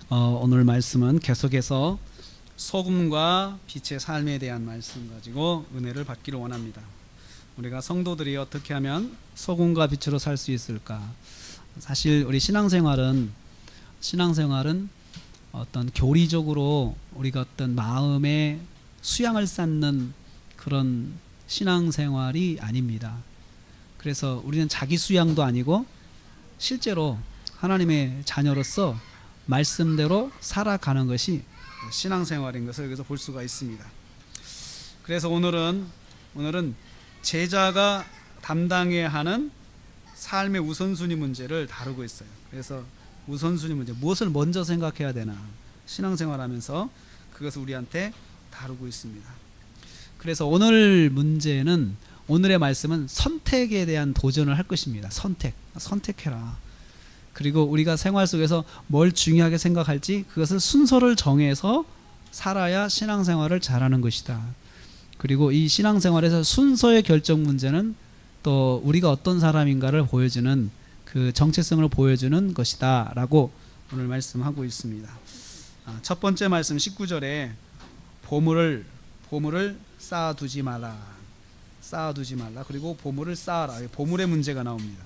오늘 말씀은 계속해서 소금과 빛의 삶에 대한 말씀 가지고 은혜를 받기를 원합니다. 우리가 성도들이 어떻게 하면 소금과 빛으로 살 수 있을까? 사실 우리 신앙생활은 어떤 교리적으로 우리가 어떤 마음의 수양을 쌓는 그런 신앙생활이 아닙니다. 그래서 우리는 자기 수양도 아니고 실제로 하나님의 자녀로서 말씀대로 살아가는 것이 신앙생활인 것을 여기서 볼 수가 있습니다. 그래서 오늘은 제자가 담당해야 하는 삶의 우선순위 문제를 다루고 있어요. 그래서 우선순위 문제, 무엇을 먼저 생각해야 되나, 신앙생활하면서 그것을 우리한테 다루고 있습니다. 그래서 오늘의 말씀은 선택에 대한 도전을 할 것입니다. 선택해라. 그리고 우리가 생활 속에서 뭘 중요하게 생각할지 그것을 순서를 정해서 살아야 신앙생활을 잘하는 것이다. 그리고 이 신앙생활에서 순서의 결정 문제는 또 우리가 어떤 사람인가를 보여주는 그 정체성을 보여주는 것이다 라고 오늘 말씀하고 있습니다. 첫 번째 말씀 19절에 보물을 쌓아두지 말라. 그리고 보물을 쌓아라. 보물의 문제가 나옵니다.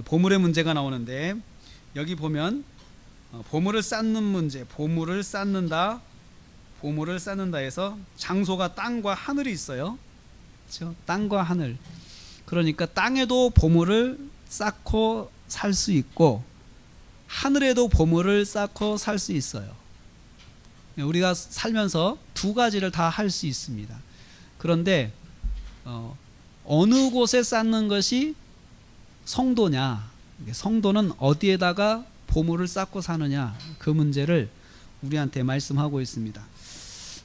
보물의 문제가 나오는데 여기 보면 보물을 쌓는 문제, 보물을 쌓는다 해서 장소가 땅과 하늘이 있어요. 그렇죠? 땅과 하늘. 그러니까 땅에도 보물을 쌓고 살 수 있고 하늘에도 보물을 쌓고 살 수 있어요. 우리가 살면서 두 가지를 다 할 수 있습니다. 그런데 어느 곳에 쌓는 것이 성도냐, 성도는 어디에다가 보물을 쌓고 사느냐, 그 문제를 우리한테 말씀하고 있습니다.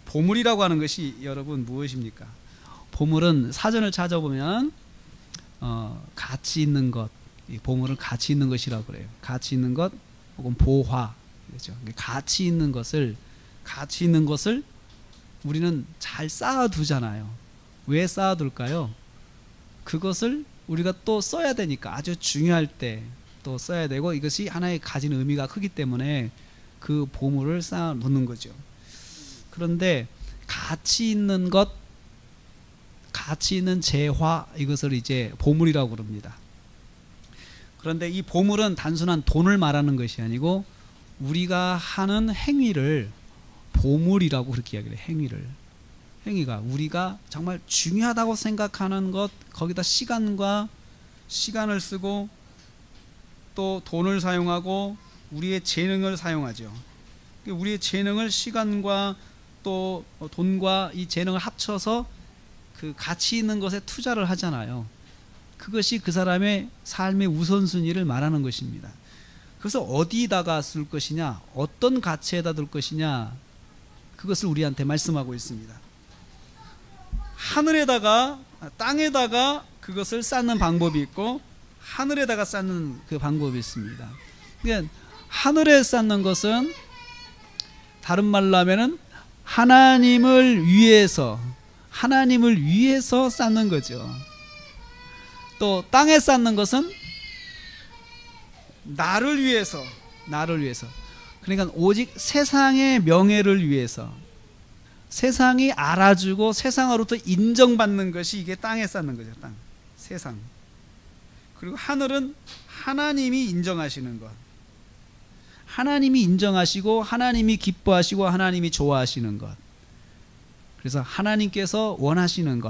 보물이라고 하는 것이 여러분 무엇입니까? 보물은 사전을 찾아보면 가치 있는 것, 보물은 가치 있는 것이라고 그래요. 가치 있는 것 혹은 보화, 그렇죠? 가치 있는 것을 우리는 잘 쌓아두잖아요. 왜 쌓아둘까요? 그것을 우리가 또 써야 되니까, 아주 중요할 때 또 써야 되고, 이것이 하나의 가진 의미가 크기 때문에 그 보물을 쌓아 놓는 거죠. 그런데 가치 있는 것, 가치 있는 재화, 이것을 이제 보물이라고 그럽니다. 그런데 이 보물은 단순한 돈을 말하는 것이 아니고 우리가 하는 행위를 보물이라고 그렇게 이야기를 해요. 행위가 우리가 정말 중요하다고 생각하는 것, 거기다 시간을 쓰고 또 돈을 사용하고 우리의 재능을 사용하죠. 우리의 재능을, 시간과 또 돈과 이 재능을 합쳐서 그 가치 있는 것에 투자를 하잖아요. 그것이 그 사람의 삶의 우선순위를 말하는 것입니다. 그래서 어디다가 쓸 것이냐, 어떤 가치에다 둘 것이냐, 그것을 우리한테 말씀하고 있습니다. 하늘에다가, 땅에다가 그것을 쌓는 방법이 있고 하늘에다가 쌓는 그 방법이 있습니다. 그러니까 하늘에 쌓는 것은 다른 말로 하면은 하나님을 위해서 쌓는 거죠. 또 땅에 쌓는 것은 나를 위해서. 그러니까 오직 세상의 명예를 위해서, 세상이 알아주고 세상으로부터 인정받는 것이 이게 땅에 쌓는 거죠. 세상. 그리고 하늘은 하나님이 인정하시는 것, 하나님이 인정하시고 하나님이 기뻐하시고 하나님이 좋아하시는 것, 그래서 하나님께서 원하시는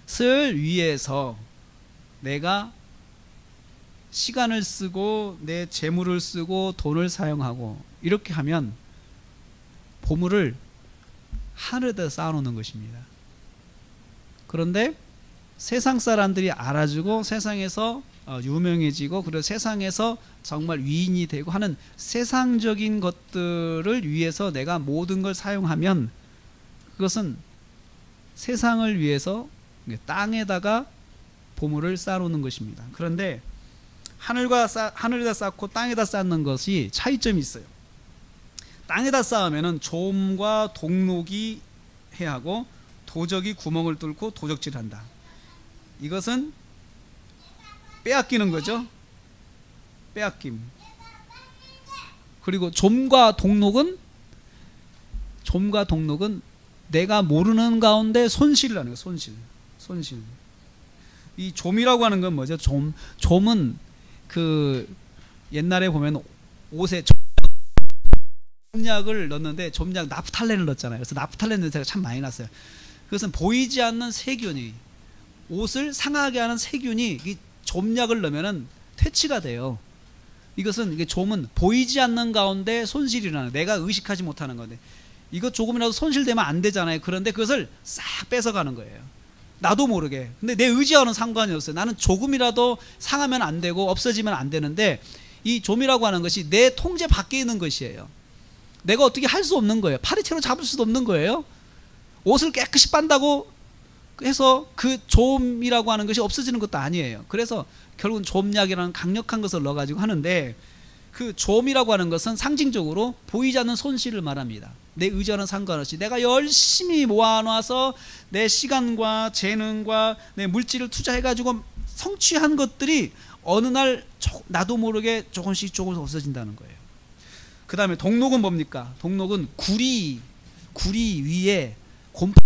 것을 위해서 내가 시간을 쓰고 내 재물을 쓰고 돈을 사용하고, 이렇게 하면 보물을 하늘에다 쌓아놓는 것입니다. 그런데 세상 사람들이 알아주고 세상에서 유명해지고, 그리고 세상에서 정말 위인이 되고 하는 세상적인 것들을 위해서 내가 모든 걸 사용하면 그것은 세상을 위해서 땅에다가 보물을 쌓아놓는 것입니다. 그런데 하늘에다 쌓고 땅에다 쌓는 것이 차이점이 있어요. 땅에다 쌓으면은 조음과 동록이 해야 하고 도적이 구멍을 뚫고 도적질한다. 이것은 빼앗기는 거죠. 빼앗김. 그리고 좀과 동록은 내가 모르는 가운데 손실이라는 거예요. 손실. 이 좀이라고 하는 건 뭐죠? 좀은 그 옛날에 보면 옷에 좀약을 넣는데 좀약 나프탈렌을 넣었잖아요. 그래서 나프탈렌 냄새가 참 많이 났어요. 그것은 보이지 않는 세균이, 옷을 상하게 하는 세균이 이 좀약을 넣으면은 퇴치가 돼요. 이것은 이게 좀은 보이지 않는 가운데 손실이라는, 내가 의식하지 못하는 건데, 이거 조금이라도 손실되면 안 되잖아요. 그런데 그것을 싹 뺏어가는 거예요. 나도 모르게. 근데 내 의지와는 상관이 없어요. 나는 조금이라도 상하면 안 되고 없어지면 안 되는데, 이 좀이라고 하는 것이 내 통제 밖에 있는 것이에요. 내가 어떻게 할 수 없는 거예요. 파리채로 잡을 수도 없는 거예요. 옷을 깨끗이 빤다고 해서 그 좀이라고 하는 것이 없어지는 것도 아니에요. 그래서 결국은 좀약이라는 강력한 것을 넣어가지고 하는데, 그 좀이라고 하는 것은 상징적으로 보이지 않는 손실을 말합니다. 내 의지와는 상관없이 내가 열심히 모아놔서 내 시간과 재능과 내 물질을 투자해가지고 성취한 것들이 어느 날 나도 모르게 조금씩 없어진다는 거예요. 그 다음에 동록은 뭡니까? 동록은 구리 위에 곰팡이,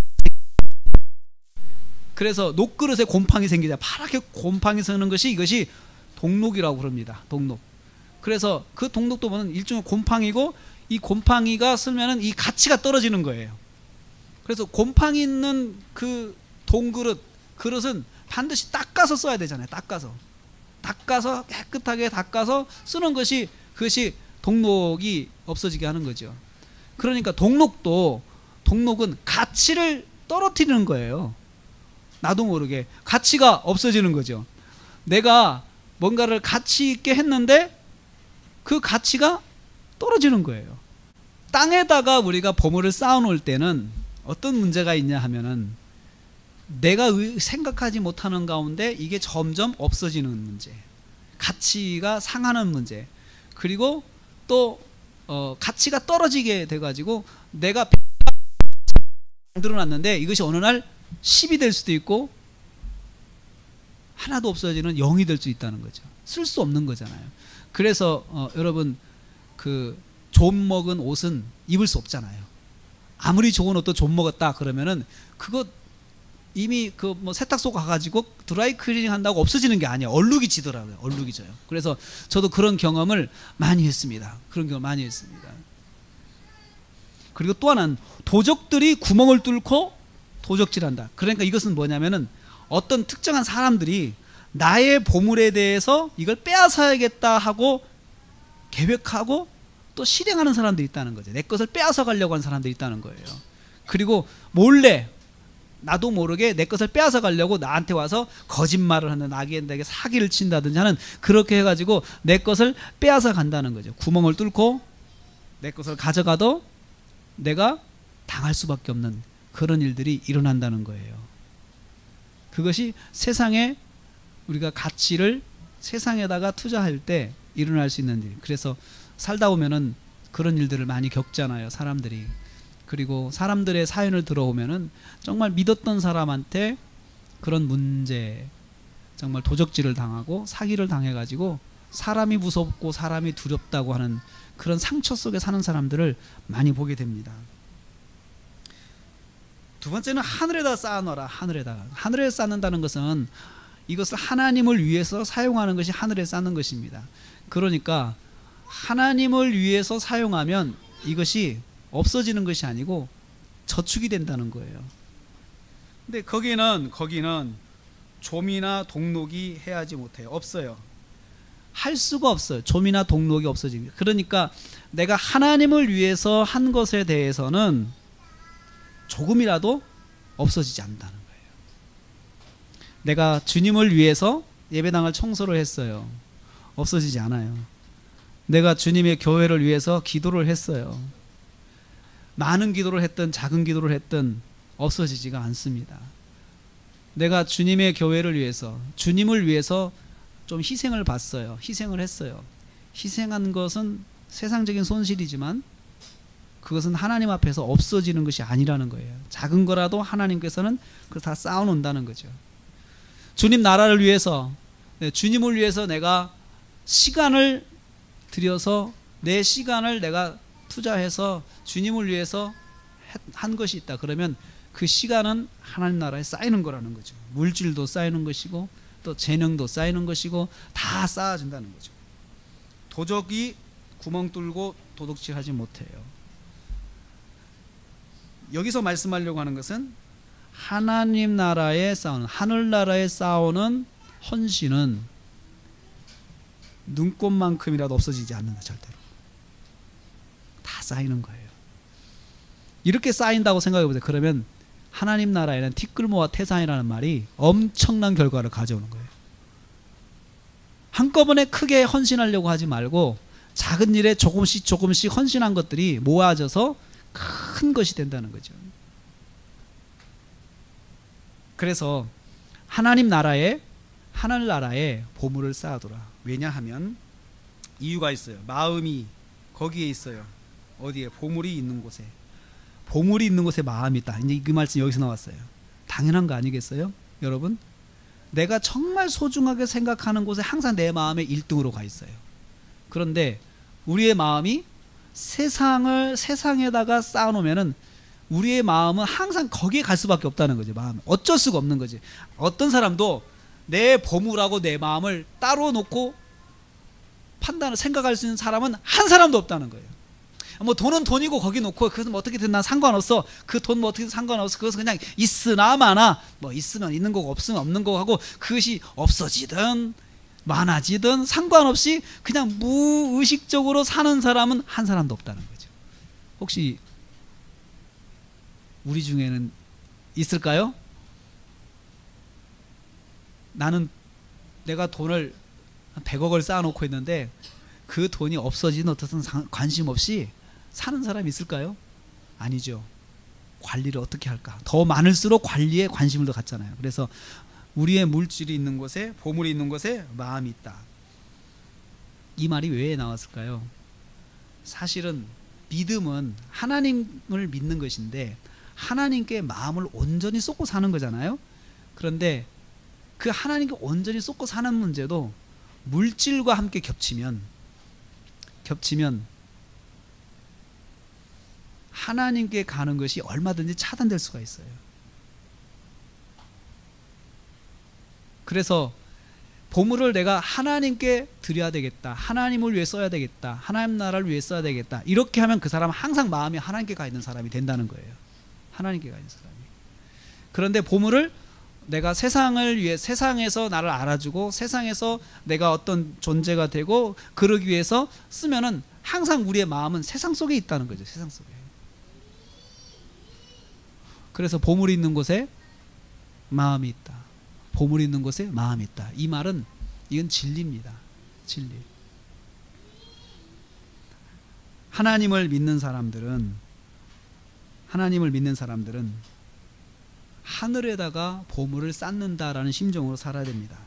그래서 녹그릇에 곰팡이 생기자, 파랗게 곰팡이 서는 것이, 이것이 동록이라고 그럽니다. 동록. 그래서 그 동록도 보면 일종의 곰팡이고, 이 곰팡이가 쓰면은 이 가치가 떨어지는 거예요. 그래서 곰팡이 있는 그 그릇은 반드시 닦아서 써야 되잖아요. 닦아서 깨끗하게 닦아서 쓰는 것이, 그것이 동록이 없어지게 하는 거죠. 그러니까 동록은 가치를 떨어뜨리는 거예요. 나도 모르게 가치가 없어지는 거죠. 내가 뭔가를 가치 있게 했는데 그 가치가 떨어지는 거예요. 땅에다가 우리가 보물을 쌓아놓을 때는 어떤 문제가 있냐 하면은, 내가 생각하지 못하는 가운데 이게 점점 없어지는 문제, 가치가 상하는 문제, 그리고 또 가치가 떨어지게 돼가지고 내가 만들어놨는데 이것이 어느 날 10이 될 수도 있고 하나도 없어지는 0이 될 수 있다는 거죠. 쓸 수 없는 거잖아요. 그래서 여러분, 그 좀 먹은 옷은 입을 수 없잖아요. 아무리 좋은 옷도 좀 먹었다 그러면은 그거 이미 그 뭐 세탁소 가가지고 드라이 클리닝 한다고 없어지는 게 아니에요. 얼룩이 지더라고요. 얼룩이 져요. 그래서 저도 그런 경험을 많이 했습니다. 그리고 또 하나는 도적들이 구멍을 뚫고 도적질한다. 그러니까 이것은 뭐냐면은, 어떤 특정한 사람들이 나의 보물에 대해서 이걸 빼앗아야겠다 하고 계획하고 또 실행하는 사람들이 있다는 거죠. 내 것을 빼앗아 가려고 하는 사람들이 있다는 거예요. 그리고 몰래 나도 모르게 내 것을 빼앗아 가려고 나한테 와서 거짓말을 하는, 나에게 사기를 친다든지 하는, 그렇게 해가지고 내 것을 빼앗아 간다는 거죠. 구멍을 뚫고 내 것을 가져가도 내가 당할 수밖에 없는 그런 일들이 일어난다는 거예요. 그것이 세상에, 우리가 가치를 세상에다가 투자할 때 일어날 수 있는 일. 그래서 살다 보면은 그런 일들을 많이 겪잖아요, 사람들이. 그리고 사람들의 사연을 들어보면은 정말 믿었던 사람한테 그런 문제, 정말 도적질을 당하고 사기를 당해가지고 사람이 무섭고 사람이 두렵다고 하는 그런 상처 속에 사는 사람들을 많이 보게 됩니다. 두 번째는 하늘에다 쌓아놔라. 하늘에 쌓는다는 것은 이것을 하나님을 위해서 사용하는 것이 하늘에 쌓는 것입니다. 그러니까 하나님을 위해서 사용하면 이것이 없어지는 것이 아니고 저축이 된다는 거예요. 근데 거기는 좀이나 동록이 해야지 못해요. 없어요. 할 수가 없어요. 좀이나 동록이 없어집니다. 그러니까 내가 하나님을 위해서 한 것에 대해서는 조금이라도 없어지지 않는다는 거예요. 내가 주님을 위해서 예배당을 청소를 했어요. 없어지지 않아요. 내가 주님의 교회를 위해서 기도를 했어요. 많은 기도를 했든 작은 기도를 했든 없어지지가 않습니다. 내가 주님의 교회를 위해서, 주님을 위해서 좀 희생을 봤어요. 희생을 했어요. 희생한 것은 세상적인 손실이지만 그것은 하나님 앞에서 없어지는 것이 아니라는 거예요. 작은 거라도 하나님께서는 그걸 다 쌓아놓는다는 거죠. 주님 나라를 위해서, 주님을 위해서 내가 시간을 들여서 내 시간을 내가 투자해서 주님을 위해서 한 것이 있다. 그러면 그 시간은 하나님 나라에 쌓이는 거라는 거죠. 물질도 쌓이는 것이고 또 재능도 쌓이는 것이고 다 쌓아진다는 거죠. 도적이 구멍 뚫고 도둑질하지 못해요. 여기서 말씀하려고 하는 것은 하나님 나라에 싸우는, 하늘나라에 싸우는 헌신은 눈꽃만큼이라도 없어지지 않는다. 절대로 다 쌓이는 거예요. 이렇게 쌓인다고 생각해 보세요. 그러면 하나님 나라에는 티끌모아 태산이라는 말이 엄청난 결과를 가져오는 거예요. 한꺼번에 크게 헌신하려고 하지 말고 작은 일에 조금씩 조금씩 헌신한 것들이 모아져서 큰 것이 된다는 거죠. 그래서 하나님 나라에, 하늘나라에 보물을 쌓아두라. 왜냐하면 이유가 있어요. 마음이 거기에 있어요. 어디에? 보물이 있는 곳에. 보물이 있는 곳에 마음이 있다. 이제 그 말씀 여기서 나왔어요. 당연한 거 아니겠어요? 여러분, 내가 정말 소중하게 생각하는 곳에 항상 내 마음의 1등으로 가 있어요. 그런데 우리의 마음이 세상에다가 쌓아놓으면은 우리의 마음은 항상 거기에 갈 수밖에 없다는 거죠. 마음 어쩔 수가 없는 거지. 어떤 사람도 내 보물하고 내 마음을 따로 놓고 판단을 생각할 수 있는 사람은 한 사람도 없다는 거예요. 뭐 돈은 돈이고 거기 놓고 그것은 뭐 어떻게든 난 상관없어. 그 돈 뭐 어떻게든 상관없어. 그것은 그냥 있으나 마나, 뭐 있으면 있는 거고 없으면 없는 거고 하고 그것이 없어지든 많아지든 상관없이 그냥 무의식적으로 사는 사람은 한 사람도 없다는 거죠. 혹시 우리 중에는 있을까요? 나는 내가 돈을 100억을 쌓아놓고 있는데 그 돈이 없어지는 어떤 관심 없이 사는 사람이 있을까요? 아니죠. 관리를 어떻게 할까? 더 많을수록 관리에 관심을 더 갖잖아요. 그래서 우리의 물질이 있는 곳에, 보물이 있는 곳에 마음이 있다. 이 말이 왜 나왔을까요? 사실은 믿음은 하나님을 믿는 것인데 하나님께 마음을 온전히 쏟고 사는 거잖아요. 그런데 그 하나님께 온전히 쏟고 사는 문제도 물질과 함께 겹치면 하나님께 가는 것이 얼마든지 차단될 수가 있어요. 그래서 보물을 내가 하나님께 드려야 되겠다, 하나님을 위해 써야 되겠다, 하나님 나라를 위해 써야 되겠다, 이렇게 하면 그 사람은 항상 마음이 하나님께 가 있는 사람이 된다는 거예요. 하나님께 가 있는 사람이. 그런데 보물을 내가 세상을 위해, 세상에서 나를 알아주고 세상에서 내가 어떤 존재가 되고 그러기 위해서 쓰면은 항상 우리의 마음은 세상 속에 있다는 거죠. 세상 속에. 그래서 보물이 있는 곳에 마음이 있다. 보물이 있는 곳에 마음이 있다. 이 말은 이건 진리입니다. 진리. 하나님을 믿는 사람들은 하늘에다가 보물을 쌓는다라는 심정으로 살아야 됩니다.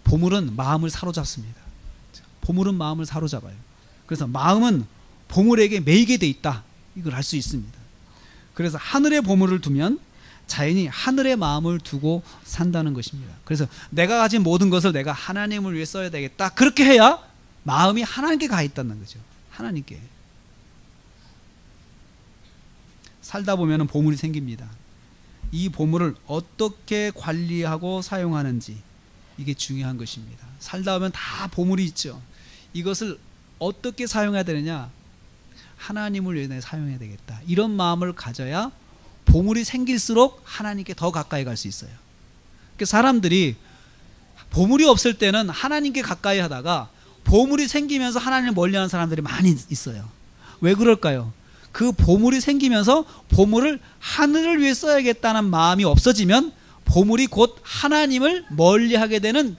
보물은 마음을 사로잡습니다. 보물은 마음을 사로잡아요. 그래서 마음은 보물에게 매이게 돼 있다. 이걸 알 수 있습니다. 그래서 하늘에 보물을 두면 자연히 하늘의 마음을 두고 산다는 것입니다. 그래서 내가 가진 모든 것을 내가 하나님을 위해 써야 되겠다. 그렇게 해야 마음이 하나님께 가 있다는 거죠. 하나님께. 살다 보면 보물이 생깁니다. 이 보물을 어떻게 관리하고 사용하는지, 이게 중요한 것입니다. 살다 보면 다 보물이 있죠. 이것을 어떻게 사용해야 되느냐? 하나님을 위해 사용해야 되겠다. 이런 마음을 가져야 보물이 생길수록 하나님께 더 가까이 갈 수 있어요. 그러니까 사람들이 보물이 없을 때는 하나님께 가까이 하다가 보물이 생기면서 하나님을 멀리하는 사람들이 많이 있어요. 왜 그럴까요? 그 보물이 생기면서 보물을 하늘을 위해 써야겠다는 마음이 없어지면 보물이 곧 하나님을 멀리하게 되는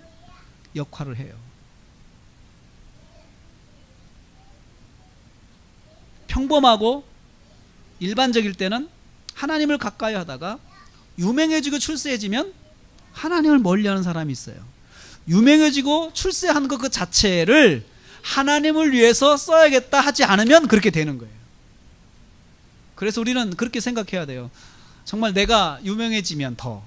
역할을 해요. 평범하고 일반적일 때는 하나님을 가까이 하다가 유명해지고 출세해지면 하나님을 멀리하는 사람이 있어요. 유명해지고 출세하는 것 그 자체를 하나님을 위해서 써야겠다 하지 않으면 그렇게 되는 거예요. 그래서 우리는 그렇게 생각해야 돼요. 정말 내가 유명해지면, 더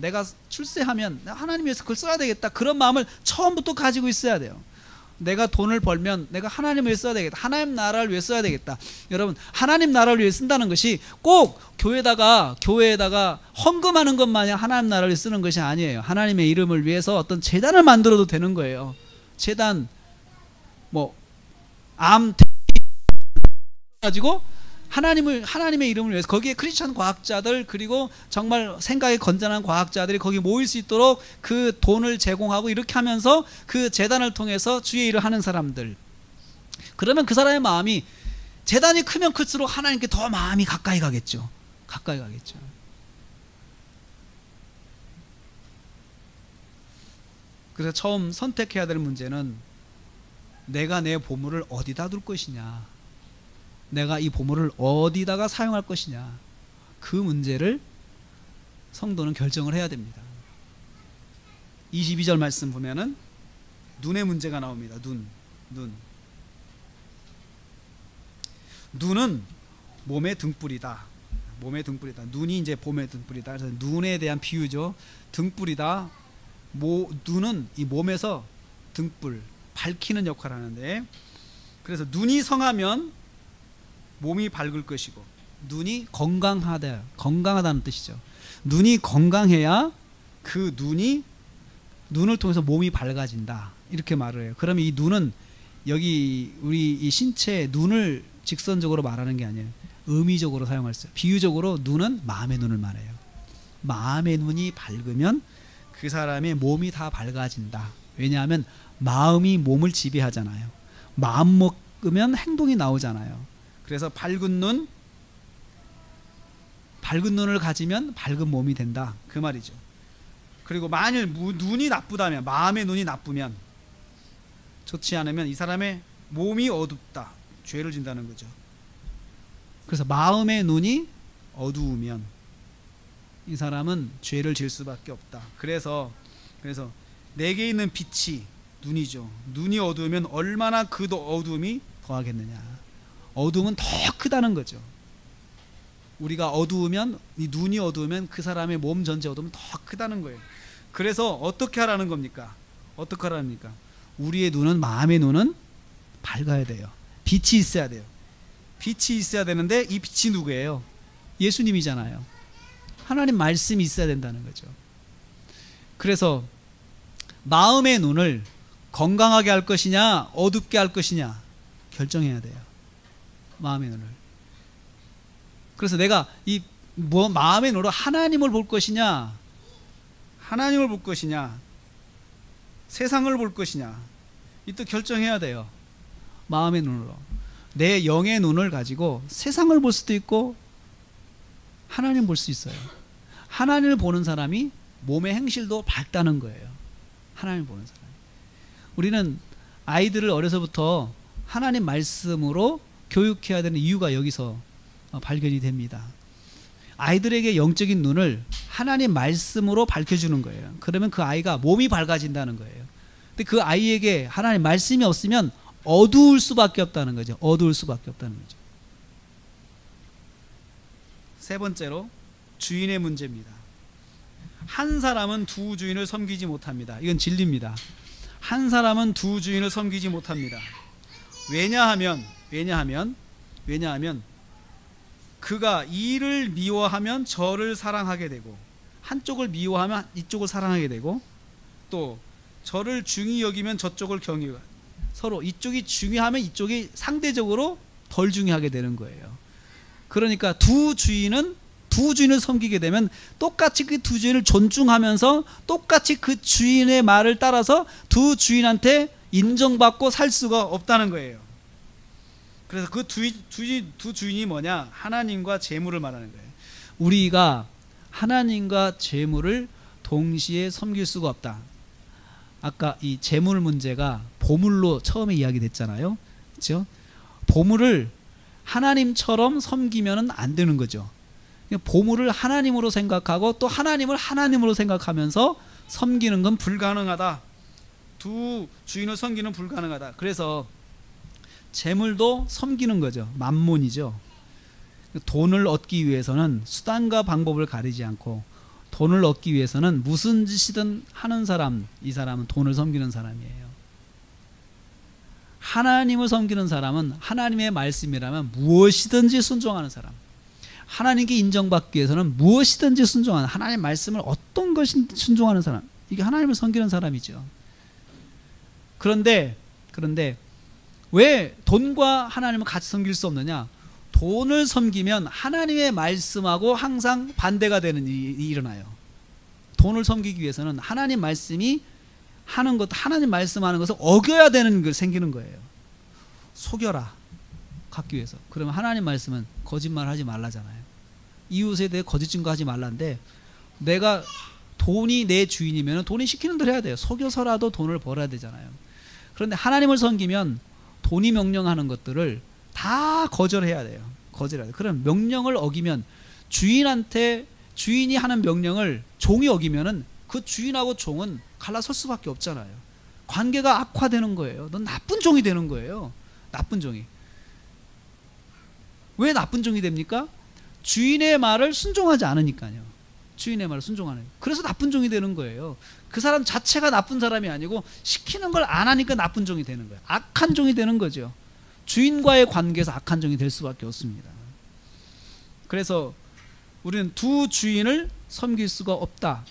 내가 출세하면 하나님 위해서 그걸 써야 되겠다, 그런 마음을 처음부터 가지고 있어야 돼요. 내가 돈을 벌면 내가 하나님을 위해 써야 되겠다. 하나님 나라를 위해 써야 되겠다. 여러분, 하나님 나라를 위해 쓴다는 것이 꼭 교회에다가 헌금하는 것 마냥 하나님 나라를 위해 쓰는 것이 아니에요. 하나님의 이름을 위해서 어떤 재단을 만들어도 되는 거예요. 재단 가지고 하나님의 이름을 위해서 거기에 크리스천 과학자들 그리고 정말 생각이 건전한 과학자들이 거기 모일 수 있도록 그 돈을 제공하고 이렇게 하면서 그 재단을 통해서 주의 일을 하는 사람들, 그러면 그 사람의 마음이 재단이 크면 클수록 하나님께 더 마음이 가까이 가겠죠. 그래서 처음 선택해야 될 문제는 내가 내 보물을 어디다 둘 것이냐, 내가 이 보물을 어디다가 사용할 것이냐, 그 문제를 성도는 결정을 해야 됩니다. 22절 말씀 보면은 눈의 문제가 나옵니다. 눈은 몸의 등불이다. 눈이 이제 몸의 등불이다. 그래서 눈에 대한 비유죠. 등불이다. 눈은 이 몸에서 등불, 밝히는 역할을 하는데, 그래서 눈이 성하면 몸이 밝을 것이고, 눈이 건강하다는 뜻이죠. 눈이 건강해야 그 눈을 통해서 몸이 밝아진다, 이렇게 말을 해요. 그러면 이 눈은 여기 우리 이 신체의 눈을 직선적으로 말하는 게 아니에요. 의미적으로 사용할 수 있어요. 비유적으로 눈은 마음의 눈을 말해요. 마음의 눈이 밝으면 그 사람의 몸이 다 밝아진다. 왜냐하면 마음이 몸을 지배하잖아요. 마음 먹으면 행동이 나오잖아요. 그래서 밝은 눈을 가지면 밝은 몸이 된다, 그 말이죠. 그리고 만일 눈이 나쁘다면, 마음의 눈이 나쁘면, 좋지 않으면 이 사람의 몸이 어둡다, 죄를 진다는 거죠. 그래서 마음의 눈이 어두우면 이 사람은 죄를 질 수밖에 없다. 그래서 내게 있는 빛이 눈이죠. 눈이 어두우면 얼마나 그 어두움이 더하겠느냐. 어두움은 더 크다는 거죠. 우리가 어두우면, 이 눈이 어두우면 그 사람의 몸 전체 어두움은 더 크다는 거예요. 그래서 어떻게 하라는 겁니까? 우리의 눈은, 마음의 눈은 밝아야 돼요. 빛이 있어야 돼요. 빛이 있어야 되는데 이 빛이 누구예요? 예수님이잖아요. 하나님 말씀이 있어야 된다는 거죠. 그래서 마음의 눈을 건강하게 할 것이냐 어둡게 할 것이냐 결정해야 돼요. 마음의 눈을. 그래서 내가 이 마음의 눈으로 하나님을 볼 것이냐, 세상을 볼 것이냐, 이또 결정해야 돼요. 마음의 눈으로. 내 영의 눈을 가지고 세상을 볼 수도 있고 하나님 볼 수 있어요. 하나님을 보는 사람이 몸의 행실도 밝다는 거예요. 하나님을 보는 사람이. 우리는 아이들을 어려서부터 하나님 말씀으로 교육해야 되는 이유가 여기서 발견이 됩니다. 아이들에게 영적인 눈을 하나님 말씀으로 밝혀주는 거예요. 그러면 그 아이가 몸이 밝아진다는 거예요. 근데 그 아이에게 하나님 말씀이 없으면 어두울 수밖에 없다는 거죠. 세 번째로 주인의 문제입니다. 한 사람은 두 주인을 섬기지 못합니다. 이건 진리입니다. 한 사람은 두 주인을 섬기지 못합니다. 왜냐하면 그가 이를 미워하면 저를 사랑하게 되고, 한쪽을 미워하면 이쪽을 사랑하게 되고, 또 저를 중히 여기면 저쪽을 경외하고, 서로 이쪽이 중요하면 이쪽이 상대적으로 덜 중요하게 되는 거예요. 그러니까 두 주인을 섬기게 되면 똑같이 그 두 주인을 존중하면서 똑같이 그 주인의 말을 따라서 두 주인한테 인정받고 살 수가 없다는 거예요. 그래서 그 두 주인이 뭐냐? 하나님과 재물을 말하는 거예요. 우리가 하나님과 재물을 동시에 섬길 수가 없다. 아까 이 재물 문제가 보물로 처음에 이야기됐잖아요. 그렇죠? 보물을 하나님처럼 섬기면 안 되는 거죠. 보물을 하나님으로 생각하고 또 하나님을 하나님으로 생각하면서 섬기는 건 불가능하다. 두 주인을 섬기는 불가능하다. 그래서 재물도 섬기는 거죠. 만몬이죠. 돈을 얻기 위해서는 수단과 방법을 가리지 않고, 돈을 얻기 위해서는 무슨 짓이든 하는 사람, 이 사람은 돈을 섬기는 사람이에요. 하나님을 섬기는 사람은 하나님의 말씀이라면 무엇이든지 순종하는 사람, 하나님께 인정받기 위해서는 무엇이든지 순종하는, 하나님의 말씀을 어떤 것이 순종하는 사람, 이게 하나님을 섬기는 사람이죠. 그런데 왜 돈과 하나님을 같이 섬길 수 없느냐? 돈을 섬기면 하나님의 말씀하고 항상 반대가 되는 일이 일어나요. 돈을 섬기기 위해서는 하나님 말씀이 하는 것, 하나님 말씀하는 것을 어겨야 되는 게 생기는 거예요. 속여라 갖기 위해서. 그러면 하나님 말씀은 거짓말하지 말라잖아요. 이웃에 대해 거짓 증거하지 말라인데, 내가 돈이 내 주인이면 돈이 시키는 대로 해야 돼요. 속여서라도 돈을 벌어야 되잖아요. 그런데 하나님을 섬기면 돈이 명령하는 것들을 다 거절해야 돼요. 거절해야 돼요. 그럼 명령을 어기면, 주인이 하는 명령을 종이 어기면은 그 주인하고 종은 갈라설 수밖에 없잖아요. 관계가 악화되는 거예요. 넌 나쁜 종이 되는 거예요. 나쁜 종이. 왜 나쁜 종이 됩니까? 주인의 말을 순종하지 않으니까요. 주인의 말을 순종하는. 그래서 나쁜 종이 되는 거예요. 그 사람 자체가 나쁜 사람이 아니고 시키는 걸 안 하니까 나쁜 종이 되는 거예요. 악한 종이 되는 거죠. 주인과의 관계에서 악한 종이 될 수밖에 없습니다. 그래서 우리는 두 주인을 섬길 수가 없다.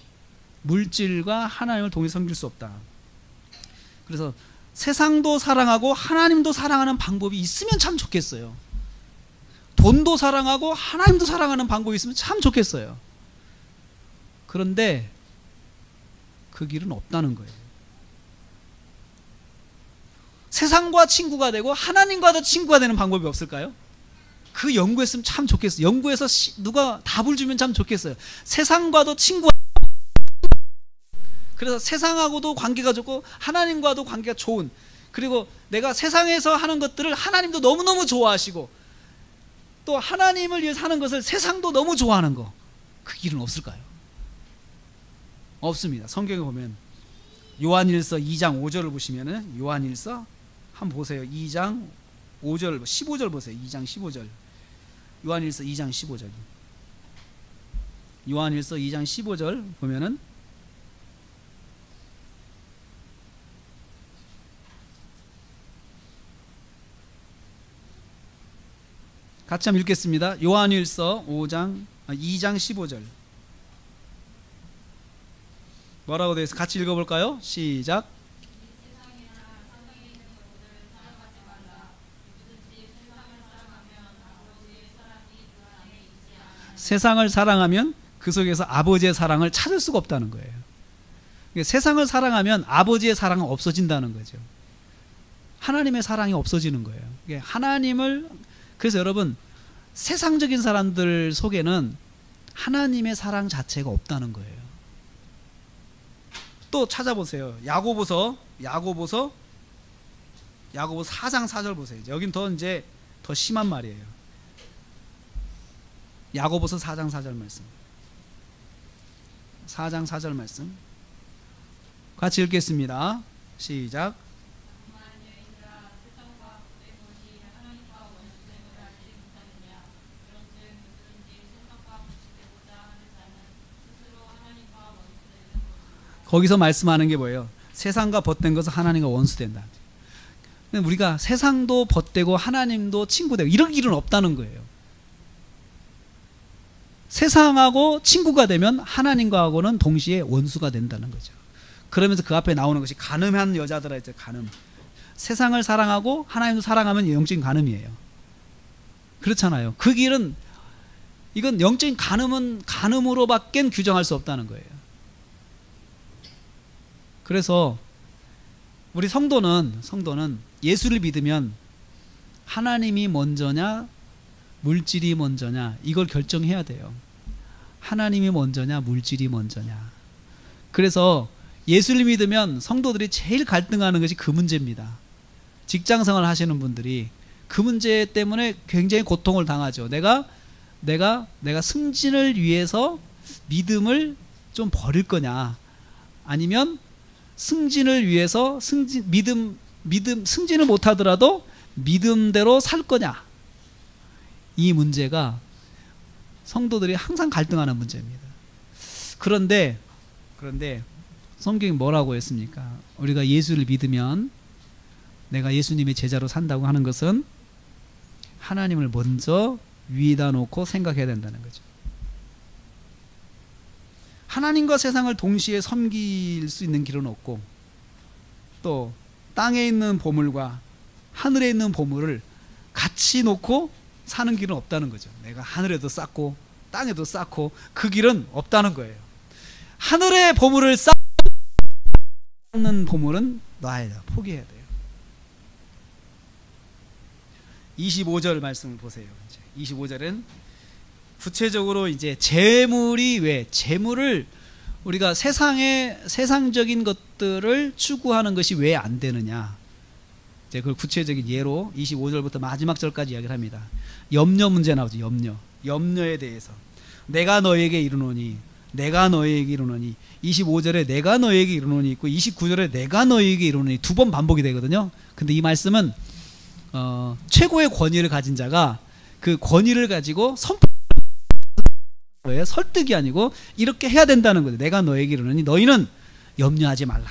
물질과 하나님을 동시에 섬길 수 없다. 그래서 세상도 사랑하고 하나님도 사랑하는 방법이 있으면 참 좋겠어요. 돈도 사랑하고 하나님도 사랑하는 방법이 있으면 참 좋겠어요. 그런데 그 길은 없다는 거예요. 세상과 친구가 되고 하나님과도 친구가 되는 방법이 없을까요? 그 연구했으면 참 좋겠어요. 연구해서 누가 답을 주면 참 좋겠어요. 세상과도 친구가, 그래서 세상하고도 관계가 좋고 하나님과도 관계가 좋은, 그리고 내가 세상에서 하는 것들을 하나님도 너무너무 좋아하시고 또 하나님을 위해서 하는 것을 세상도 너무 좋아하는 거, 그 길은 없을까요? 없습니다. 성경에 보면 요한일서 2장 5절을 보시면은, 요한일서 한번 보세요. 2장 5절 15절 보세요. 2장 15절. 요한일서 2장 15절. 요한일서 2장 15절 보면은, 같이 한번 읽겠습니다. 요한일서 2장 15절. 뭐라고 되어 있어요? 같이 읽어볼까요? 시작. 세상을 사랑하면 그 속에서 아버지의 사랑을 찾을 수가 없다는 거예요. 세상을 사랑하면 아버지의 사랑은 없어진다는 거죠. 하나님의 사랑이 없어지는 거예요. 그래서 여러분, 세상적인 사람들 속에는 하나님의 사랑 자체가 없다는 거예요. 또 찾아보세요. 야고보서 4장 4절 보세요. 여긴 더 심한 말이에요. 야고보서 4장 4절 말씀. 4장 4절 말씀. 같이 읽겠습니다. 시작. 거기서 말씀하는 게 뭐예요? 세상과 벗된 것은 하나님과 원수된다. 우리가 세상도 벗되고 하나님도 친구되고 이런 길은 없다는 거예요. 세상하고 친구가 되면 하나님과는 동시에 원수가 된다는 거죠. 그러면서 그 앞에 나오는 것이 간음한 여자들아 있죠. 간음. 세상을 사랑하고 하나님도 사랑하면 영적인 간음이에요. 그렇잖아요. 그 길은, 이건 영적인 간음은 간음으로밖엔 규정할 수 없다는 거예요. 그래서 우리 성도는 예수를 믿으면 하나님이 먼저냐 물질이 먼저냐 이걸 결정해야 돼요. 하나님이 먼저냐 물질이 먼저냐. 그래서 예수를 믿으면 성도들이 제일 갈등하는 것이 그 문제입니다. 직장생활 하시는 분들이 그 문제 때문에 굉장히 고통을 당하죠. 내가 승진을 위해서 믿음을 좀 버릴 거냐, 아니면 승진을 위해서 승진을 못하더라도 믿음대로 살 거냐. 이 문제가 성도들이 항상 갈등하는 문제입니다. 그런데 성경이 뭐라고 했습니까? 우리가 예수를 믿으면 내가 예수님의 제자로 산다고 하는 것은 하나님을 먼저 위에다 놓고 생각해야 된다는 거죠. 하나님과 세상을 동시에 섬길 수 있는 길은 없고, 또 땅에 있는 보물과 하늘에 있는 보물을 같이 놓고 사는 길은 없다는 거죠. 내가 하늘에도 쌓고 땅에도 쌓고 그 길은 없다는 거예요. 하늘의 보물을 쌓는 보물은 놔야 돼요. 포기해야 돼요. 25절 말씀을 보세요. 25절은 구체적으로 이제 재물이 왜 재물을 우리가 세상적인 것들을 추구하는 것이 왜 안 되느냐, 이제 그걸 구체적인 예로 25절부터 마지막 절까지 이야기를 합니다. 염려 문제 나오죠. 염려에 대해서 내가 너에게 이르노니, 내가 너에게 이르노니, 25절에 내가 너에게 이르노니 있고 29절에 내가 너에게 이르노니 두 번 반복이 되거든요. 근데 이 말씀은 최고의 권위를 가진 자가 그 권위를 가지고 거예요. 설득이 아니고 이렇게 해야 된다는 거죠. 내가 너에게 이르노니 너희는 염려하지 말라.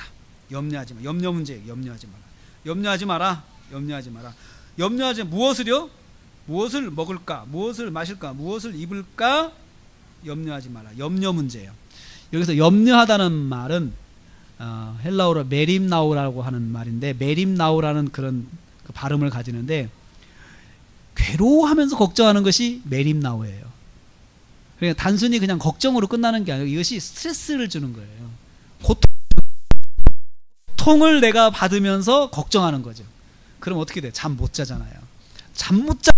염려하지 마. 염려 문제. 염려하지 마라. 염려하지 마라. 염려하지 마라. 염려하지 무엇을요? 무엇을 먹을까? 무엇을 마실까? 무엇을 입을까? 염려하지 마라. 염려 문제예요. 여기서 염려하다는 말은 헬라어로 메림나우라고 하는 말인데, 메림나우라는 그런 그 발음을 가지는데, 괴로워하면서 걱정하는 것이 메림나우예요. 그러니까 단순히 그냥 걱정으로 끝나는 게 아니고 이것이 스트레스를 주는 거예요. 고통을 내가 받으면서 걱정하는 거죠. 그럼 어떻게 돼? 잠 못 자잖아요. 잠 못 자.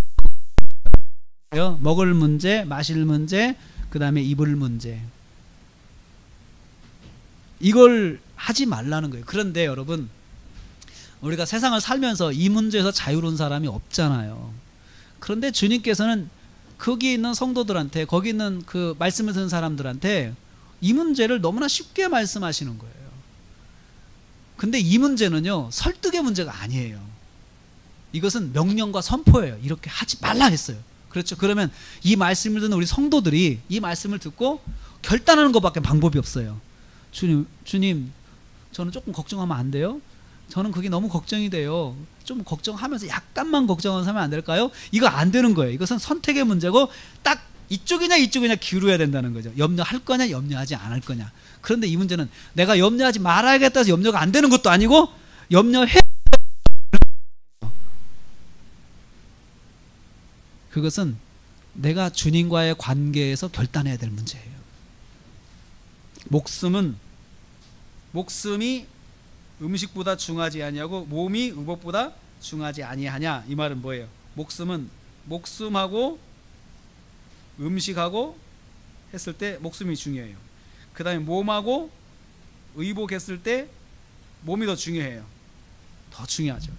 먹을 문제, 마실 문제, 그 다음에 입을 문제. 이걸 하지 말라는 거예요. 그런데 여러분, 우리가 세상을 살면서 이 문제에서 자유로운 사람이 없잖아요. 그런데 주님께서는 거기 있는 성도들한테, 거기 있는 그 말씀을 듣는 사람들한테 이 문제를 너무나 쉽게 말씀하시는 거예요. 근데 이 문제는요, 설득의 문제가 아니에요. 이것은 명령과 선포예요. 이렇게 하지 말라 했어요. 그렇죠. 그러면 이 말씀을 듣는 우리 성도들이 이 말씀을 듣고 결단하는 것밖에 방법이 없어요. 주님, 저는 조금 걱정하면 안 돼요? 저는 그게 너무 걱정이 돼요. 좀 걱정하면서 약간만 걱정하면서 하면 안 될까요? 이거 안 되는 거예요. 이것은 선택의 문제고 딱 이쪽이냐 이쪽이냐 기울여야 된다는 거죠. 염려할 거냐 염려하지 않을 거냐. 그런데 이 문제는 내가 염려하지 말아야겠다 해서 염려가 안 되는 것도 아니고 염려해. 그것은 내가 주님과의 관계에서 결단해야 될 문제예요. 목숨이 음식보다 중하지 아니하고 몸이 의복보다 중하지 아니하냐. 이 말은 뭐예요? 목숨하고 음식하고 했을 때 목숨이 중요해요. 그 다음에 몸하고 의복했을 때 몸이 더 중요해요. 더 중요하죠.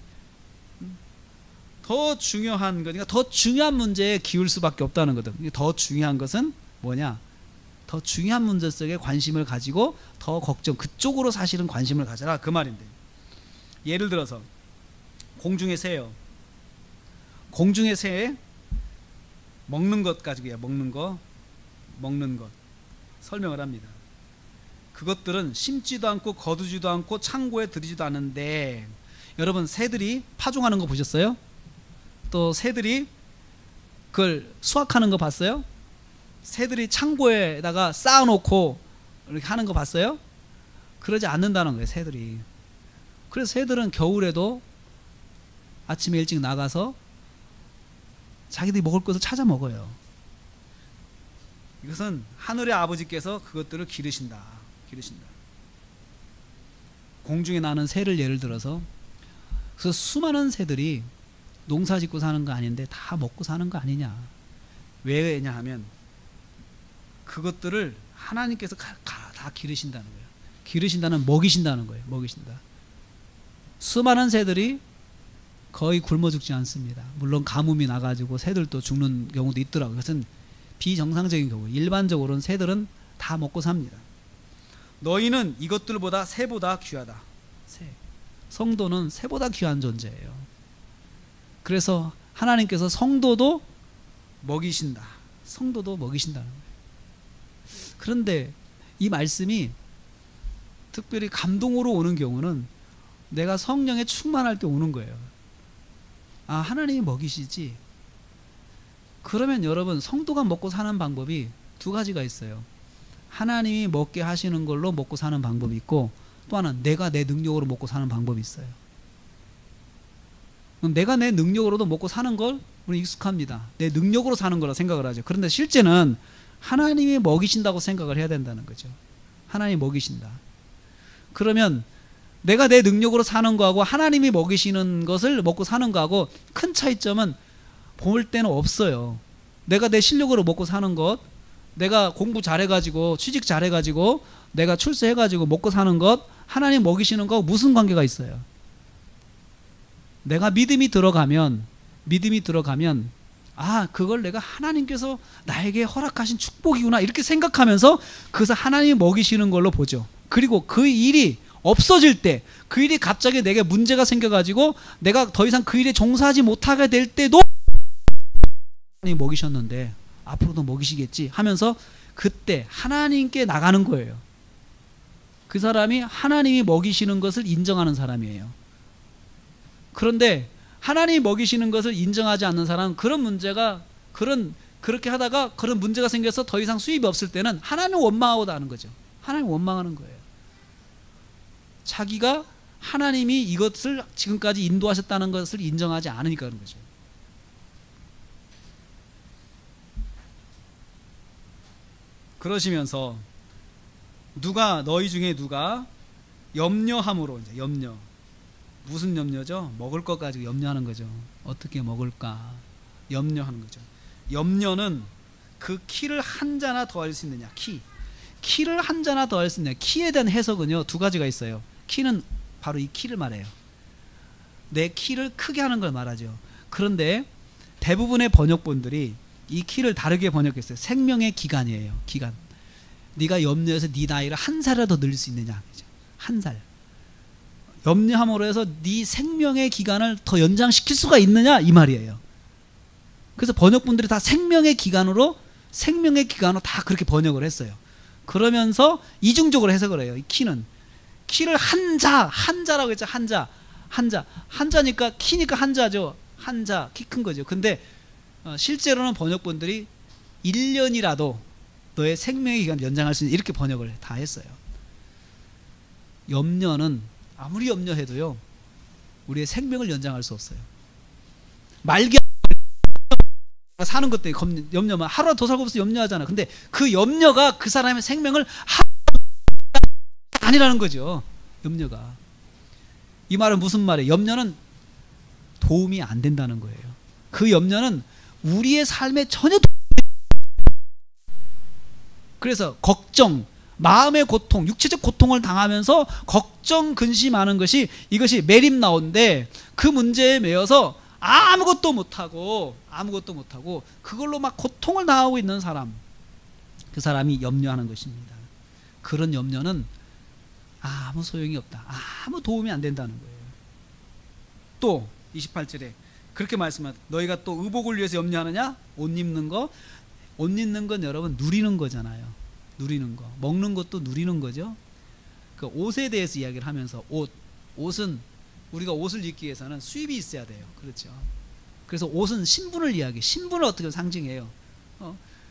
더 중요한 거니까 더 중요한 문제에 기울 수밖에 없다는 거든. 더 중요한 것은 뭐냐? 더 중요한 문제 속에 관심을 가지고 더 걱정, 그쪽으로 사실은 관심을 가져라, 그 말인데. 예를 들어서 공중의 새요. 공중의 새에 먹는 것 가지고요. 먹는 것 설명을 합니다. 그것들은 심지도 않고 거두지도 않고 창고에 들이지도 않은데, 여러분 새들이 파종하는 거 보셨어요? 또 새들이 그걸 수확하는 거 봤어요? 새들이 창고에다가 쌓아놓고 이렇게 하는 거 봤어요? 그러지 않는다는 거예요, 새들이. 그래서 새들은 겨울에도 아침에 일찍 나가서 자기들이 먹을 것을 찾아 먹어요. 이것은 하늘의 아버지께서 그것들을 기르신다. 공중에 나는 새를 예를 들어서, 그래서 수많은 새들이 농사 짓고 사는 거 아닌데 다 먹고 사는 거 아니냐. 왜냐 하면 그것들을 하나님께서 다 기르신다는 거예요. 기르신다는, 먹이신다는 거예요. 먹이신다. 수많은 새들이 거의 굶어 죽지 않습니다. 물론 가뭄이 나가지고 새들도 죽는 경우도 있더라고요. 그것은 비정상적인 경우. 일반적으로는 새들은 다 먹고 삽니다. 너희는 이것들보다 새보다 귀하다. 성도는 새보다 귀한 존재예요. 그래서 하나님께서 성도도 먹이신다. 성도도 먹이신다는 거예요. 그런데 이 말씀이 특별히 감동으로 오는 경우는 내가 성령에 충만할 때 오는 거예요. 아, 하나님이 먹이시지. 그러면 여러분, 성도가 먹고 사는 방법이 두 가지가 있어요. 하나님이 먹게 하시는 걸로 먹고 사는 방법이 있고, 또 하나는 내가 내 능력으로 먹고 사는 방법이 있어요. 내가 내 능력으로도 먹고 사는 걸 우리 익숙합니다. 내 능력으로 사는 거라 생각을 하죠. 그런데 실제는 하나님이 먹이신다고 생각을 해야 된다는 거죠. 하나님이 먹이신다. 그러면 내가 내 능력으로 사는 거하고 하나님이 먹이시는 것을 먹고 사는 거하고 큰 차이점은 볼 때는 없어요. 내가 내 실력으로 먹고 사는 것, 내가 공부 잘해가지고 취직 잘해가지고 내가 출세해가지고 먹고 사는 것, 하나님 먹이시는 거 무슨 관계가 있어요? 내가 믿음이 들어가면 아, 그걸 내가 하나님께서 나에게 허락하신 축복이구나 이렇게 생각하면서 그래서 하나님이 먹이시는 걸로 보죠. 그리고 그 일이 없어질 때, 그 일이 갑자기 내게 문제가 생겨가지고 내가 더 이상 그 일에 종사하지 못하게 될 때도 하나님이 먹이셨는데 앞으로도 먹이시겠지 하면서 그때 하나님께 나가는 거예요. 그 사람이 하나님이 먹이시는 것을 인정하는 사람이에요. 그런데 하나님이 먹이시는 것을 인정하지 않는 사람은 그렇게 하다가 그런 문제가 생겨서 더 이상 수입이 없을 때는 하나님을 원망하고 나는 거죠. 하나님을 원망하는 거예요. 자기가 하나님이 이것을 지금까지 인도하셨다는 것을 인정하지 않으니까 그런 거죠. 그러시면서 너희 중에 누가 염려함으로, 이제 염려, 무슨 염려죠? 먹을 것 가지고 염려하는 거죠. 어떻게 먹을까 염려하는 거죠. 염려는 그 키를 한 자나 더할 수 있느냐, 키를 한 자나 더할 수 있느냐. 키에 대한 해석은요 두 가지가 있어요. 키는 바로 이 키를 말해요. 내 키를 크게 하는 걸 말하죠. 그런데 대부분의 번역본들이 이 키를 다르게 번역했어요. 생명의 기간이에요. 기간. 네가 염려해서 네 나이를 한 살이라도 늘릴 수 있느냐. 한 살. 염려함으로 해서 네 생명의 기간을 더 연장시킬 수가 있느냐 이 말이에요. 그래서 번역본들이 다 생명의 기간으로 다 그렇게 번역을 했어요. 그러면서 이중적으로 해석을 해요. 이 키를 한자라고 했죠. 한자니까 키니까 한자죠. 한자, 키 큰 거죠. 근데 실제로는 번역본들이 1년이라도 너의 생명의 기간을 연장할 수 있는 이렇게 번역을 다 했어요. 염려는 아무리 염려해도요 우리의 생명을 연장할 수 없어요. 말기 사는 것 때문에 염려만 하루라도 더 살고 싶어서 염려하잖아. 근데 그 염려가 그 사람의 생명을 아니라는 거죠. 염려가. 이 말은 무슨 말이에요? 염려는 도움이 안 된다는 거예요. 그 염려는 우리의 삶에 전혀 그래서 걱정, 마음의 고통, 육체적 고통을 당하면서 걱정, 근심하는 이것이 매립나온데 그 문제에 매여서 아무것도 못하고 그걸로 막 고통을 당하고 있는 사람, 그 사람이 염려하는 것입니다. 그런 염려는 아무 소용이 없다. 아무 도움이 안 된다는 거예요. 또 28절에 그렇게 말씀하죠. 너희가 또 의복을 위해서 염려하느냐? 옷 입는 건 여러분 누리는 거잖아요. 누리는 거. 먹는 것도 누리는 거죠. 그 옷에 대해서 이야기를 하면서 옷은 우리가 옷을 입기 위해서는 수입이 있어야 돼요. 그렇죠. 그래서 옷은 신분을 신분을 어떻게 상징해요.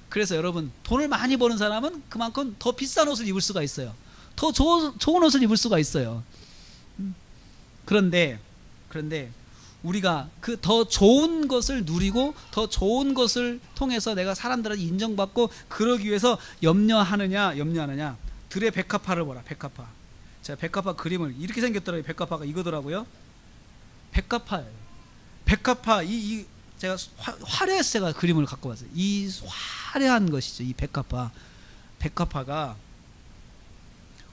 그래서 여러분 돈을 많이 버는 사람은 그만큼 더 비싼 옷을 입을 수가 있어요. 더 좋은 옷을 입을 수가 있어요. 그런데 우리가 그 더 좋은 것을 누리고 더 좋은 것을 통해서 내가 사람들한테 인정받고 그러기 위해서 염려하느냐. 들의 백합화를 보라. 백합화. 제가 백합화 그림을 이렇게 생겼더라고요. 백합화가 이거더라고요. 백합화 제가 화려해서 제가 그림을 갖고 왔어요. 이 화려한 것이죠. 이 백합화가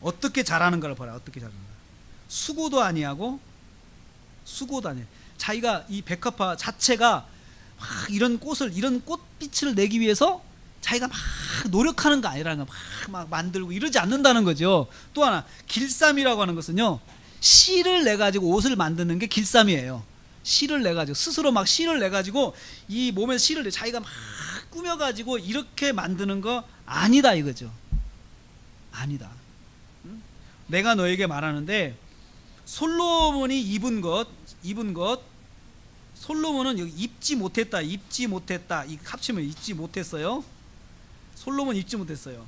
어떻게 자라는가를 봐라. 어떻게 자라는가. 수고도 아니하고 자기가 이 백합화 자체가 막 이런 꽃빛을 내기 위해서 자기가 막 노력하는 거 아니라는 거, 막 만들고 이러지 않는다는 거죠. 또 하나 길쌈이라고 하는 것은요, 씨를 내 가지고 옷을 만드는 게 길쌈이에요. 씨를 내 가지고 스스로 막 씨를 내 가지고 이 몸에 씨를 내 자기가 막 꾸며 가지고 이렇게 만드는 거 아니다 이거죠. 아니다. 내가 너에게 말하는데 솔로몬이 입은 것 솔로몬은 여기 입지 못했다 이 합치면 입지 못했어요. 솔로몬 입지 못했어요.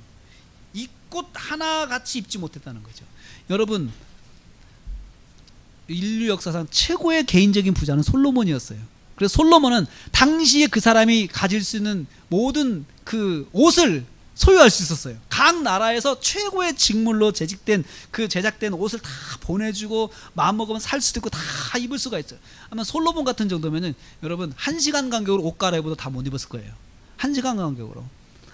이 꽃 하나같이 입지 못했다는 거죠. 여러분, 인류 역사상 최고의 개인적인 부자는 솔로몬이었어요. 그래서 솔로몬은 당시에 그 사람이 가질 수 있는 모든 그 옷을 소유할 수 있었어요. 각 나라에서 최고의 직물로 제작된 옷을 다 보내주고 마음먹으면 살 수도 있고 다 입을 수가 있어요. 아마 솔로몬 같은 정도면은 여러분 1시간 간격으로 옷 갈아입어도 다 못 입었을 거예요. 1시간 간격으로.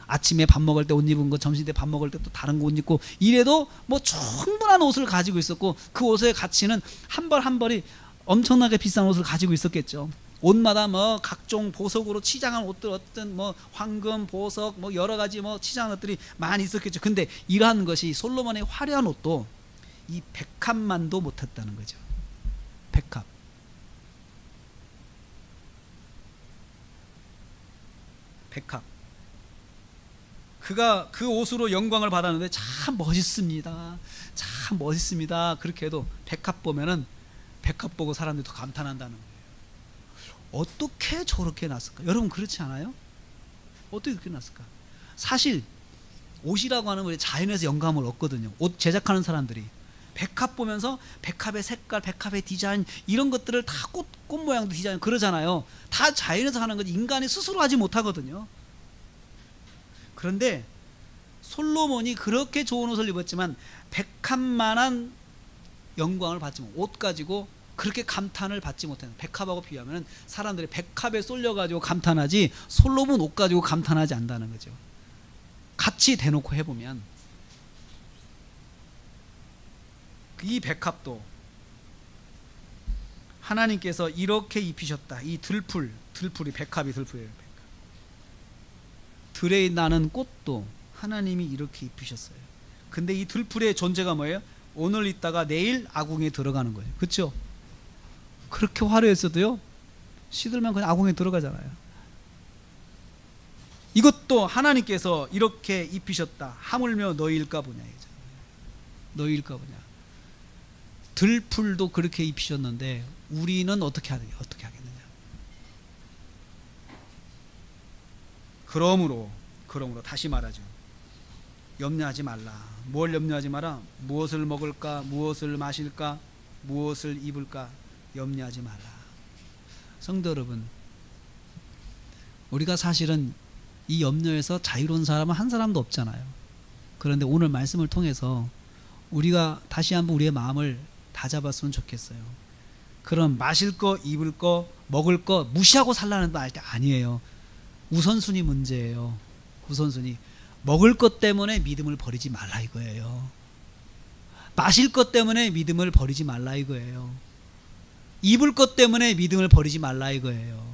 아침에 밥 먹을 때 옷 입은 거, 점심 때 밥 먹을 때 또 다른 거 옷 입고 이래도 뭐 충분한 옷을 가지고 있었고 그 옷의 가치는 한 벌 한 벌이 엄청나게 비싼 옷을 가지고 있었겠죠. 옷마다 뭐 각종 보석으로 치장한 옷들, 어떤 뭐 황금, 보석, 뭐 여러 가지 뭐 치장한 옷들이 많이 있었겠죠. 근데 이러한 것이 솔로몬의 화려한 옷도 이 백합만도 못했다는 거죠. 백합. 그가 그 옷으로 영광을 받았는데 참 멋있습니다. 참 멋있습니다. 그렇게 해도 백합 보면은 백합 보고 사람들이 더 감탄한다는 거예요. 어떻게 저렇게 났을까? 여러분 그렇지 않아요? 어떻게 그렇게 났을까? 사실 옷이라고 하는 우리 자연에서 영감을 얻거든요. 옷 제작하는 사람들이 백합 보면서 백합의 색깔, 백합의 디자인 이런 것들을 다 꽃 모양도 디자인 그러잖아요. 다 자연에서 하는 거지 인간이 스스로 하지 못하거든요. 그런데 솔로몬이 그렇게 좋은 옷을 입었지만 백합만한 영광을 받지 못, 옷 가지고 그렇게 감탄을 받지 못하는, 백합하고 비교하면 사람들이 백합에 쏠려가지고 감탄하지 솔로몬 옷 가지고 감탄하지 않는다는 거죠. 같이 대놓고 해보면 이 백합도 하나님께서 이렇게 입히셨다. 이 들풀이 백합이 들풀이에요. 들에 나는 꽃도 하나님이 이렇게 입히셨어요. 근데 이 들풀의 존재가 뭐예요? 오늘 있다가 내일 아궁에 들어가는 거예요. 그렇죠? 그렇게 화려했어도요 시들면 그냥 아궁에 들어가잖아요. 이것도 하나님께서 이렇게 입히셨다. 하물며 너희일까 보냐. 너희일까 보냐. 들풀도 그렇게 입히셨는데 우리는 어떻게 하겠느냐. 그러므로 다시 말하죠. 염려하지 말라. 뭘 염려하지 마라? 무엇을 먹을까? 무엇을 마실까? 무엇을 입을까? 염려하지 마라. 성도 여러분, 우리가 사실은 이 염려에서 자유로운 사람은 한 사람도 없잖아요. 그런데 오늘 말씀을 통해서 우리가 다시 한번 우리의 마음을 다잡았으면 좋겠어요. 그럼 마실 거, 입을 거, 먹을 거 무시하고 살라는 말 아니에요. 우선순위 문제예요. 우선순위. 먹을 것 때문에 믿음을 버리지 말라 이거예요. 마실 것 때문에 믿음을 버리지 말라 이거예요. 입을 것 때문에 믿음을 버리지 말라 이거예요.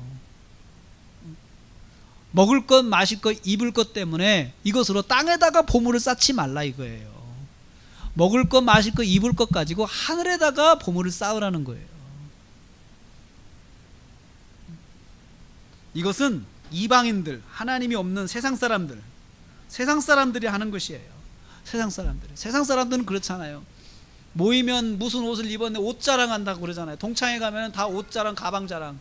먹을 것, 마실 것, 입을 것 때문에 이것으로 땅에다가 보물을 쌓지 말라 이거예요. 먹을 것, 마실 것, 입을 것 가지고 하늘에다가 보물을 쌓으라는 거예요. 이것은 이방인들, 하나님이 없는 세상 사람들이 하는 것이에요. 세상 사람들은 그렇잖아요. 모이면 무슨 옷을 입었는데 옷 자랑한다고 그러잖아요. 동창회 가면 다 옷 자랑, 가방 자랑,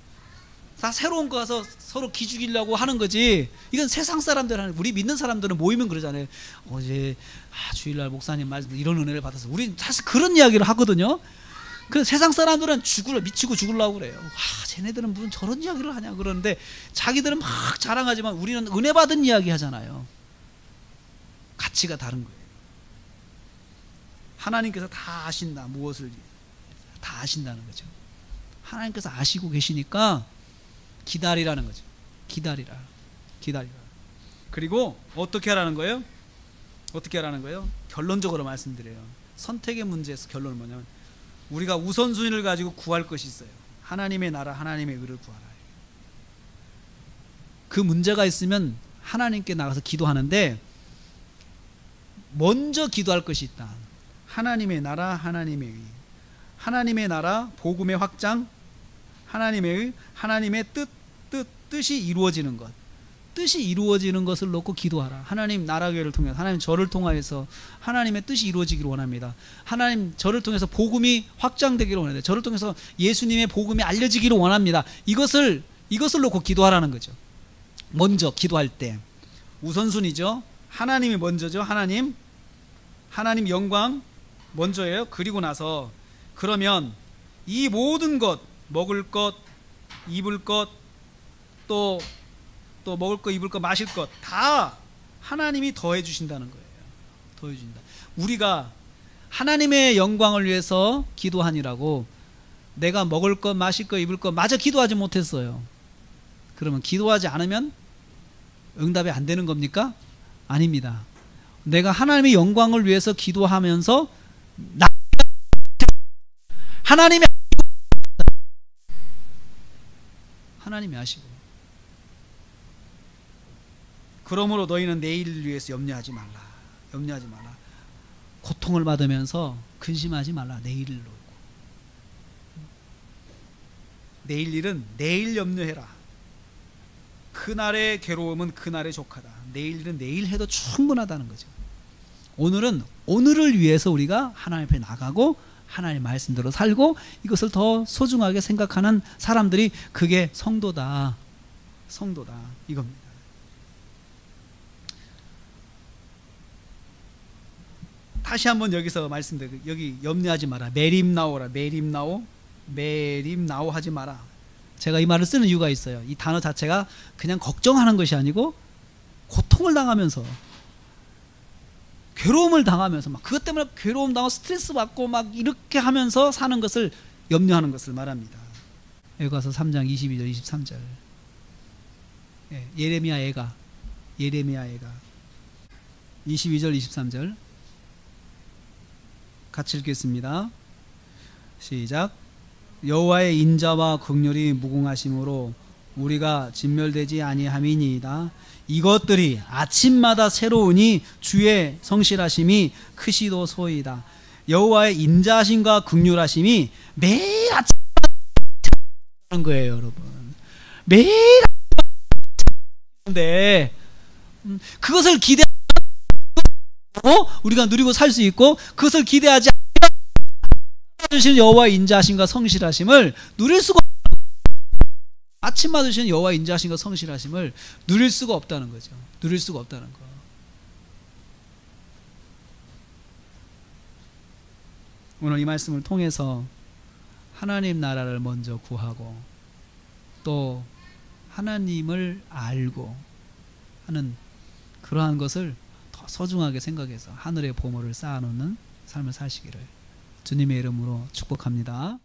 다 새로운 거 가서 서로 기죽이려고 하는 거지. 이건 세상 사람들 하는. 우리 믿는 사람들은 모이면 그러잖아요. 어제 주일날 목사님 말씀 이런 은혜를 받아서 우리 사실 그런 이야기를 하거든요. 그 세상 사람들은 미치고 죽으려고 그래요. 쟤네들은 무슨 저런 이야기를 하냐 그러는데 자기들은 막 자랑하지만 우리는 은혜 받은 이야기 하잖아요. 가치가 다른 거예요. 하나님께서 다 아신다. 무엇을 다 아신다는 거죠. 하나님께서 아시고 계시니까 기다리라는 거죠. 기다리라. 그리고 어떻게 하라는 거예요? 결론적으로 말씀드려요. 선택의 문제에서 결론은 뭐냐면 우리가 우선순위를 가지고 구할 것이 있어요. 하나님의 나라, 하나님의 의를 구하라. 그 문제가 있으면 하나님께 나가서 기도하는데 먼저 기도할 것이 있다. 하나님의 나라, 하나님의 의. 하나님의 나라, 복음의 확장, 하나님의 의, 하나님의 뜻이 이루어지는 것. 뜻이 이루어지는 것을 놓고 기도하라. 하나님 나라교회를 통해서, 하나님 저를 통하여서 하나님의 뜻이 이루어지기를 원합니다. 하나님 저를 통해서 복음이 확장되기를 원합니다. 저를 통해서 예수님의 복음이 알려지기를 원합니다. 이것을 놓고 기도하라는 거죠. 먼저 기도할 때 우선순위죠. 하나님이 먼저죠. 하나님 영광 먼저예요. 그리고 나서 그러면 이 모든 것, 먹을 것, 입을 것, 또 먹을 것, 입을 것, 마실 것 다 하나님이 더해 주신다는 거예요. 더해 주신다. 우리가 하나님의 영광을 위해서 기도하니라고 내가 먹을 것, 마실 것, 입을 것 마저 기도하지 못했어요. 그러면 기도하지 않으면 응답이 안 되는 겁니까? 아닙니다. 내가 하나님의 영광을 위해서 기도하면서 하나님이 아시고 그러므로 너희는 내일을 위해서 염려하지 말라. 고통을 받으면서 근심하지 말라. 내일을 놓고 내일 일은 내일 염려해라. 그날의 괴로움은 그날의 족하다. 내일 일은 내일 해도 충분하다는 거죠. 오늘은 오늘을 위해서 우리가 하나님 앞에 나가고 하나님의 말씀대로 살고 이것을 더 소중하게 생각하는 사람들이 그게 성도다 이겁니다. 다시 한번 여기서 말씀드려요. 여기 염려하지 마라. 메림나오라. 메림나오 하지 마라. 제가 이 말을 쓰는 이유가 있어요. 이 단어 자체가 그냥 걱정하는 것이 아니고 고통을 당하면서 괴로움을 당하면서 막 그것 때문에 괴로움 당하고 스트레스 받고 막 이렇게 하면서 사는 것을 염려하는 것을 말합니다. 여기 가서 3장 22절 23절 예레미야 애가 22절 23절 같이 읽겠습니다. 시작. 여호와의 인자와 긍휼이 무궁하심으로 우리가 진멸되지 아니함이니이다. 이것들이 아침마다 새로우니 주의 성실하심이 크시도소이다. 여호와의 인자하심과 긍휼하심이 매일 아침마다 하는 거예요, 여러분. 매일 아침마다 그것을 기대하고 우리가 누리고 살 수 있고 그것을 기대하지 주신 여호와의 인자하심과 성실하심을 누릴 수가 아침마다 주신 여호와의 인자하심과 성실하심을 누릴 수가 없다는 거죠. 누릴 수가 없다는 거. 오늘 이 말씀을 통해서 하나님 나라를 먼저 구하고 또 하나님을 알고 하는 그러한 것을 더 소중하게 생각해서 하늘의 보물을 쌓아놓는 삶을 사시기를 주님의 이름으로 축복합니다.